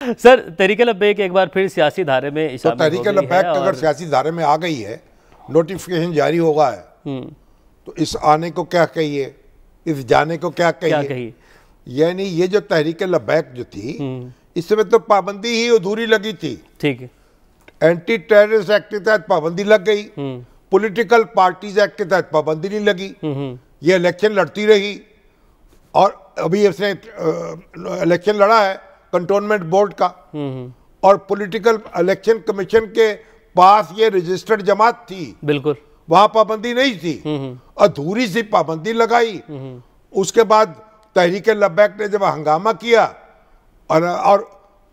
Sir Tehreek-e-Labbaik एक बार फिर सियासी धारे में तो तहरीक-ए-लब्बैक अगर सियासी धारे में आ गई है, नोटिफिकेशन जारी होगा है, तो इस आने को क्या कहिए, इस जाने को क्या कहिए। यानी ये जो तहरीक-ए-लब्बैक जो थी, इसमें तो पाबंदी ही अधूरी लगी थी। ठीक है, एंटी टेररिस्ट एक्ट के तहत पाबंदी लग गई, पॉलिटिकल पार्टीज एक्ट के तहत पाबंदी नहीं लगी, ये इलेक्शन लड़ती रही। और अभी इसने इलेक्शन लड़ा है कंटोनमेंट बोर्ड का, और पॉलिटिकल इलेक्शन कमीशन के पास ये रजिस्टर्ड जमात थी, बिल्कुल वहां पाबंदी नहीं थी, अधूरी सी पाबंदी लगाई। उसके बाद तहरीक-ए-लब्बैक ने जब हंगामा किया और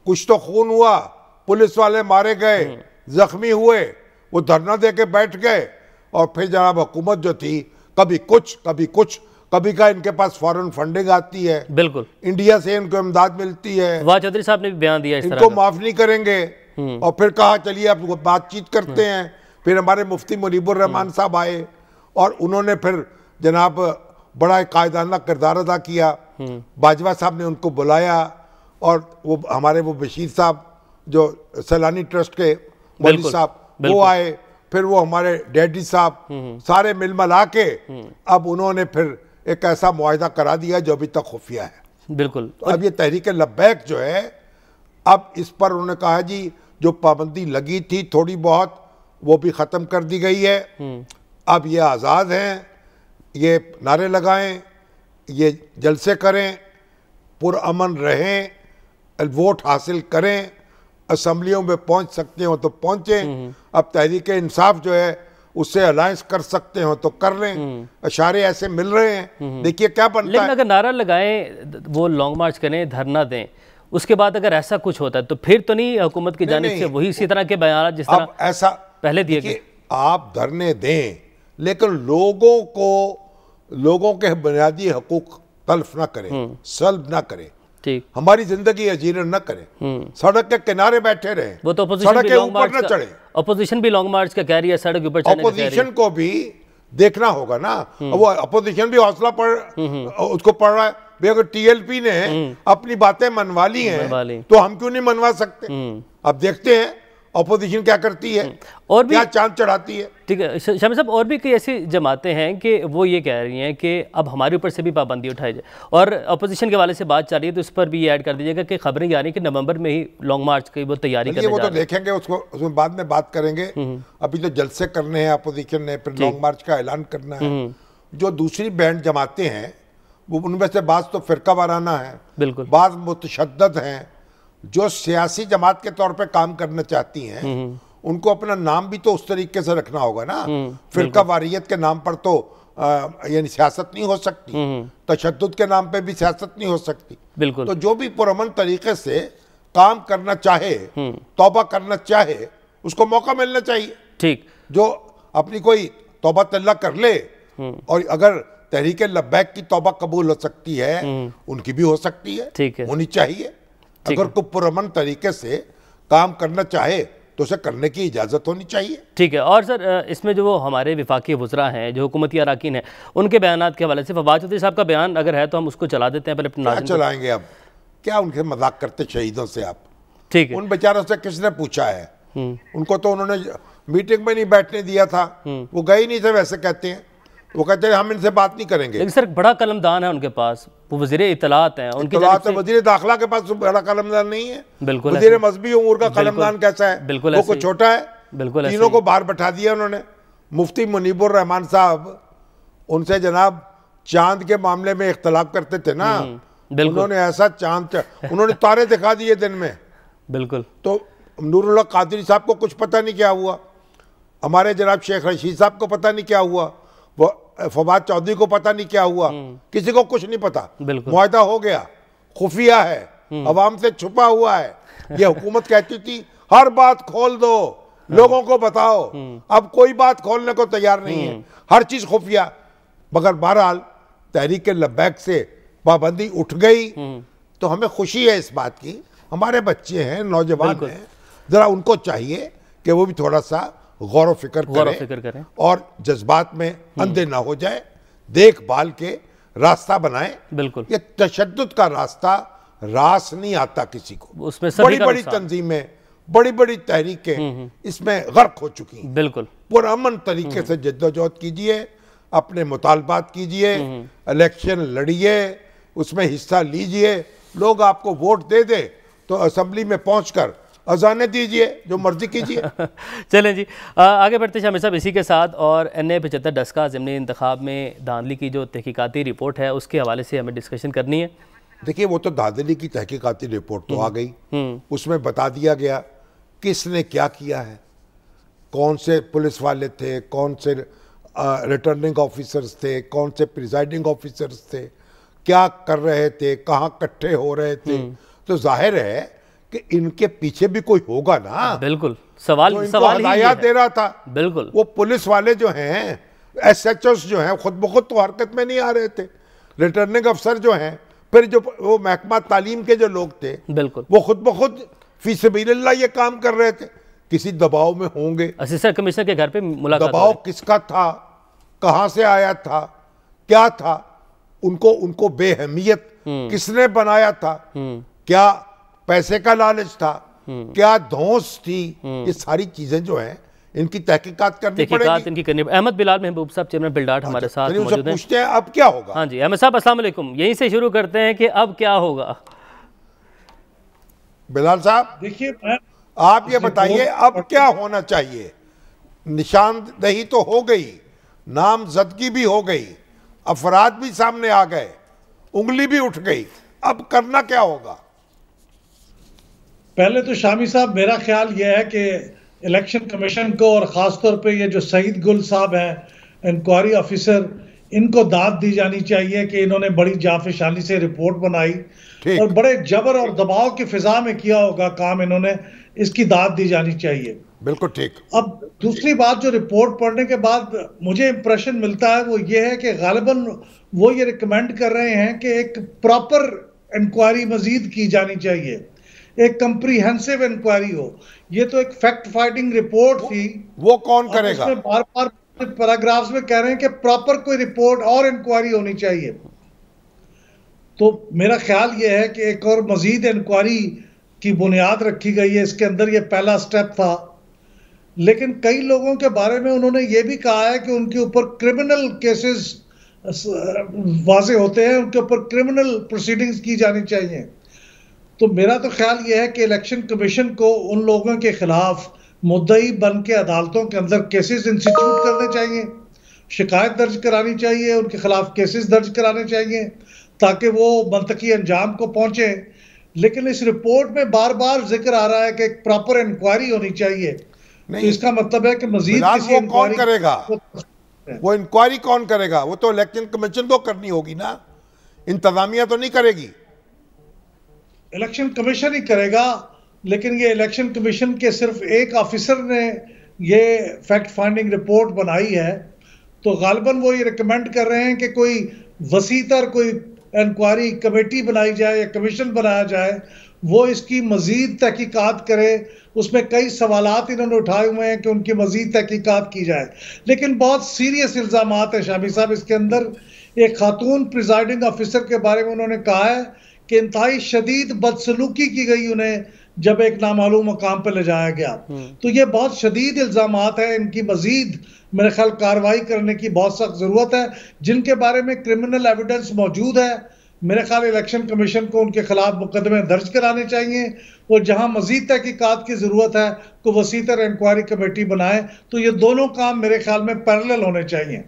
कुछ तो खून हुआ, पुलिस वाले मारे गए, जख्मी हुए, वो धरना दे के बैठ गए। और फिर जनाब हुकूमत जो थी, कभी कुछ कभी कुछ, कभी का इनके पास फॉरेन फंडिंग आती है, बिल्कुल इंडिया से इनको इमदाद मिलती है, वाह चौधरी साहब ने भी बयान दिया, इनको माफ नहीं करेंगे। और फिर कहा चलिए अब बातचीत करते हैं। फिर हमारे मुफ्ती मुनीबुर रहमान साहब आए और उन्होंने फिर जनाब बड़ा कायदाना किरदार अदा किया। बाजवा साहब ने उनको बुलाया और वो हमारे वो बशीर साहब जो सैलानी ट्रस्ट के मौलवी साहब, वो आए। फिर वो हमारे डैडी साहब, सारे मिल मिला के अब उन्होंने फिर एक ऐसा मुआहिदा करा दिया जो अभी तक खुफिया है। बिल्कुल। तो अब ये तहरीक-ए-लब्बैक जो है, अब इस पर उन्होंने कहा जी जो पाबंदी लगी थी थोड़ी बहुत, वो भी ख़त्म कर दी गई है। अब ये आज़ाद हैं, ये नारे लगाएं, ये जलसे करें, पुरअमन रहें, वोट हासिल करें, असम्बलियों में पहुंच सकते हो तो पहुंचें। अब तहरीक-ए-इंसाफ जो है उससे अलायंस कर सकते हो तो कर लें। इशारे ऐसे मिल रहे हैं, देखिए क्या बनता है। लेकिन अगर नारा लगाएं, वो लॉन्ग मार्च करें, धरना दें, उसके बाद अगर ऐसा कुछ होता है तो फिर तो नहीं हुकूमत की जानिब से वही इसी तरह के बयान जिस तरह ऐसा पहले दिए गए। आप धरने दें, लेकिन लोगों के बुनियादी हकूक तल्फ ना करें, सल्ब ना करें, ठीक, हमारी जिंदगी अजीरन न करें, सड़क के किनारे बैठे रहे। वो तो सड़क के ऊपर न चढ़े। अपोजिशन भी लॉन्ग मार्च का कह रही है, सड़क के ऊपर चढ़ने का कह रही है। अपोजिशन को भी देखना होगा ना, वो अपोजिशन भी हौसला उसको पड़ रहा है भाई। अगर टीएलपी ने अपनी बातें मनवा ली हैं तो हम क्यों नहीं मनवा सकते। अब देखते हैं अपोजिशन क्या करती है और भी क्या चांद चढ़ाती है। ठीक है शामिर साहब, और भी कई ऐसी जमातें हैं कि वो ये कह रही हैं कि अब हमारे ऊपर से भी पाबंदी उठाई जाए, और अपोजिशन के वाले से बात चल रही है, तो उस पर भी ऐड कर दीजिएगा कि खबरें आ रही हैं कि नवंबर में ही लॉन्ग मार्च की वो तैयारी करने जा रहे हैं। वो तो देखेंगे, उसमें बाद में बात करेंगे। अभी तो जलसे करने हैं अपोजिशन ने, फिर लॉन्ग मार्च का ऐलान करना है। जो दूसरी बैंड जमातें हैं वो उनमें से बात तो फिरका वाराना है, बिल्कुल, बात मुतशद्दद हैं, जो सियासी जमात के तौर पे काम करना चाहती हैं। उनको अपना नाम भी तो उस तरीके से रखना होगा ना। फिरका वारियत के नाम पर तो यानी सियासत नहीं हो सकती, तशद्दुद के नाम पे भी सियासत नहीं हो सकती। बिल्कुल। तो जो भी पुरअमन तरीके से काम करना चाहे, तौबा करना चाहे, उसको मौका मिलना चाहिए। ठीक, जो अपनी कोई तौबा तल्ला कर ले, और अगर तहरीक-ए-लब्बैक की तौबा कबूल हो सकती है, उनकी भी हो सकती है, ठीक है, होनी चाहिए। अगर कोई पुरअमन तरीके से काम करना चाहे तो उसे करने की इजाज़त होनी चाहिए। ठीक है। और सर इसमें जो वो हमारे विफाकी वज़रा हैं, जो हुकूमती अराकीन हैं, उनके बयानात के हवाले से फवाद चौधरी साहब का बयान अगर है तो हम उसको चला देते हैं। पहले अपना चलाएंगे। अब क्या उनके मजाक करते शहीदों से आप? ठीक है। उन बेचारों से किसने पूछा है? उनको तो उन्होंने मीटिंग में नहीं बैठने दिया था, वो गए ही नहीं थे। वैसे कहते हैं, वो कहते हैं हम इनसे बात नहीं करेंगे। लेकिन सर बड़ा कलमदान है उनके पास, वो वज़ीर इत्तलात हैं, उनकी वज़ीर दाखिला के पास बड़ा कलमदान नहीं है। बिल्कुल। वज़ीर मज़हबी उमूर का कलमदान कैसा है? बिल्कुल, वो कुछ छोटा है। बिल्कुल। तीनों को बाहर बैठा दिया उन्होंने। मुफ्ती मुनीबुर रहमान साहब, उनसे जनाब चांद के मामले में इख्तलाफ करते थे ना, उन्होंने ऐसा चांद, उन्होंने तारे दिखा दिए दिन में। बिल्कुल। तो नूरुल्लाह कादरी साहब को कुछ पता नहीं क्या हुआ, हमारे जनाब शेख रशीद साहब को पता नहीं क्या हुआ, वो फवाद चौधरी को पता नहीं क्या हुआ, किसी को कुछ नहीं पता। मुआहदा हो गया, खुफिया है, अवाम से छुपा हुआ है। ये हुकूमत कहती थी हर बात खोल दो, लोगों को बताओ। अब कोई बात खोलने को तैयार नहीं है, हर चीज खुफिया। मगर बहरहाल तहरीक-ए-लब्बैक से पाबंदी उठ गई, तो हमें खुशी है इस बात की। हमारे बच्चे हैं, नौजवान हैं, जरा उनको चाहिए कि वो भी थोड़ा सा गौर व फिक्र करें और जज्बात में अंधे ना हो जाए, देखभाल के रास्ता बनाएं। बिल्कुल। ये तशद्दुद का रास्ता रास नहीं आता किसी को। उसमें सभी बड़ी का बड़ी नुकसान। तंजीमें, बड़ी बड़ी तहरीकें इसमें गर्क हो चुकी हैं। बिल्कुल। पुरअमन तरीके से जद्दोजहद कीजिए, अपने मुतालबात कीजिए, इलेक्शन लड़िए, उसमें हिस्सा लीजिए, लोग आपको वोट दे दे तो असेंबली में पहुंचकर अजाने दीजिए, जो मर्जी कीजिए। चलें जी, आगे बढ़ते शामिर साहब इसी के साथ। और NA 75 डस्का ज़िमनी इंतखाब में धांधली की जो तहकीकाती रिपोर्ट है उसके हवाले से हमें डिस्कशन करनी है। देखिए, वो तो धांधली की तहकीकाती रिपोर्ट तो आ गई, उसमें बता दिया गया किसने क्या किया है, कौन से पुलिस वाले थे, कौन से रिटर्निंग ऑफिसर्स थे, कौन से प्रिजाइडिंग ऑफिसर्स थे, क्या कर रहे थे, कहाँ इकट्ठे हो रहे थे। तो जाहिर है कि इनके पीछे भी कोई होगा ना। बिल्कुल, सवाल तो सवाल हदायत दे रहा था। बिल्कुल, वो पुलिस वाले जो हैं, SHOs जो हैं, खुद ब खुद तो हरकत में नहीं आ रहे थे। रिटर्निंग अफसर जो हैं, फिर जो वो महकमा तालीम के जो लोग थे, बिल्कुल, वो खुद ब खुद फी सबीलिल्लाह ये काम कर रहे थे। किसी दबाव में होंगे। असिस्टेंट कमिश्नर के घर पे मुलाकात, दबाव किसका था, कहां से आया था, क्या था, उनको बेहमियत किसने बनाया था, क्या पैसे का लालच था, क्या धौंस थी, ये सारी चीजें जो हैं इनकी तहकीकात करनी पड़ेगी। इनकी करनी। अहमद बिलाल महबूब साहब, चेयरमैन बिल्डाट हमारे साथ मौजूद हैं। पूछते हैं अब क्या होगा। हाँ जी अहमद साहब, अस्सलाम वालेकुम। यहीं से शुरू करते हैं कि अब क्या होगा। बिलाल साहब, देखिए, आप ये बताइए अब क्या होना चाहिए। निशानदही तो हो गई, नामजदगी भी हो गई, अफराद भी सामने आ गए, उंगली भी उठ गई, अब करना क्या होगा। पहले तो शामी साहब, मेरा ख्याल यह है कि इलेक्शन कमीशन को और ख़ास तौर पे ये जो सईद गुल साहब हैं, इंक्वायरी ऑफिसर, इनको दाद दी जानी चाहिए कि इन्होंने बड़ी जाफिशानी से रिपोर्ट बनाई और बड़े जबर और दबाव की फिजा में किया होगा काम इन्होंने, इसकी दाद दी जानी चाहिए। बिल्कुल ठीक। अब दूसरी बात, जो रिपोर्ट पढ़ने के बाद मुझे इंप्रेशन मिलता है वो ये है कि गालिबन वो ये रिकमेंड कर रहे हैं कि एक प्रॉपर इंक्वायरी मजीद की जानी चाहिए, एक कंप्रीहेंसिव इंक्वायरी हो। ये तो एक फैक्ट फाइंडिंग रिपोर्ट थी, वो कौन करेगा। उसमें बार बार पैराग्राफ्स में कह रहे हैं कि प्रॉपर कोई रिपोर्ट और इंक्वायरी होनी चाहिए। तो मेरा ख्याल यह है कि एक और मजीद इंक्वायरी की बुनियाद रखी गई है, इसके अंदर ये पहला स्टेप था। लेकिन कई लोगों के बारे में उन्होंने ये भी कहा है कि उनके ऊपर क्रिमिनल केसेस वाजे होते हैं, उनके ऊपर क्रिमिनल प्रोसीडिंग्स की जानी चाहिए। तो मेरा तो ख्याल यह है कि इलेक्शन कमीशन को उन लोगों के खिलाफ मुद्दई बन के अदालतों के अंदर केसेस इंस्टीट्यूट करने चाहिए, शिकायत दर्ज करानी चाहिए, उनके खिलाफ केसेस दर्ज कराने चाहिए ताकि वो मंतकी अंजाम को पहुंचे। लेकिन इस रिपोर्ट में बार बार जिक्र आ रहा है कि एक प्रॉपर इंक्वायरी होनी चाहिए। तो इसका मतलब है कि मजीद किसी कौन करेगा, वो इंक्वायरी कौन करेगा। वो तो इलेक्शन कमीशन को करनी होगी ना, इंतजामिया तो नहीं करेगी। इलेक्शन कमीशन ही करेगा, लेकिन ये इलेक्शन कमीशन के सिर्फ एक ऑफिसर ने ये फैक्ट फाइंडिंग रिपोर्ट बनाई है। तो गालिबन वो ये रिकमेंड कर रहे हैं कि कोई वसीतर कोई इंक्वायरी कमेटी बनाई जाए या कमीशन बनाया जाए, वो इसकी मजीद तहकीकात करे। उसमें कई सवालात इन्होंने उठाए हुए हैं कि उनकी मजीद तहकीकात की जाए। लेकिन बहुत सीरियस इल्ज़ामात है शामी साहब इसके अंदर। एक खातून प्रिजाइडिंग ऑफिसर के बारे में उन्होंने कहा है कि इंतहाई शदीद बदसलूकी की गई उन्हें जब एक नामालूम मकाम पर ले जाया गया। तो ये बहुत शदीद इल्ज़ामात है, इनकी मजीद मेरे ख्याल कार्रवाई करने की बहुत सख्त ज़रूरत है। जिनके बारे में क्रिमिनल एविडेंस मौजूद है, मेरे ख्याल इलेक्शन कमीशन को उनके खिलाफ मुकदमे दर्ज कराने चाहिए और जहां मजीद तहकीकात की ज़रूरत है तो वसीतर इंक्वायरी कमेटी बनाए। तो ये दोनों काम मेरे ख्याल में पैरेलल होने चाहिए।